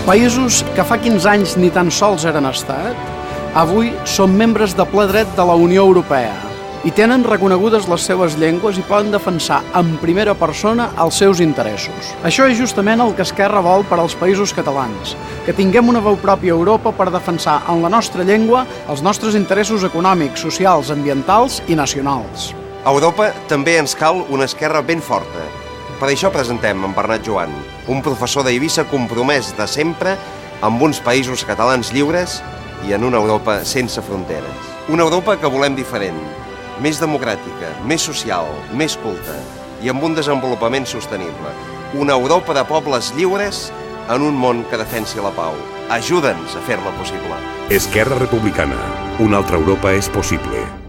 Països que fa 15 anys ni tan sols eren estat, avui són membres de ple dret de la Unió Europea i tenen reconegudes les seves llengües i poden defensar en primera persona els seus interessos. Això és justament el que Esquerra vol per als països catalans, que tinguem una veu pròpia a Europa per defensar en la nostra llengua els nostres interessos econòmics, socials, ambientals i nacionals. A Europa també ens cal una esquerra ben forta. Per això presentem en Bernat Joan, un professor d'Eivissa compromès de sempre amb uns països catalans lliures i en una Europa sense fronteres. Una Europa que volem diferent, més democràtica, més social, més culta i amb un desenvolupament sostenible. Una Europa de pobles lliures en un món que defensi la pau. Ajuda'ns a fer-la possible. Esquerra Republicana. Una altra Europa és possible.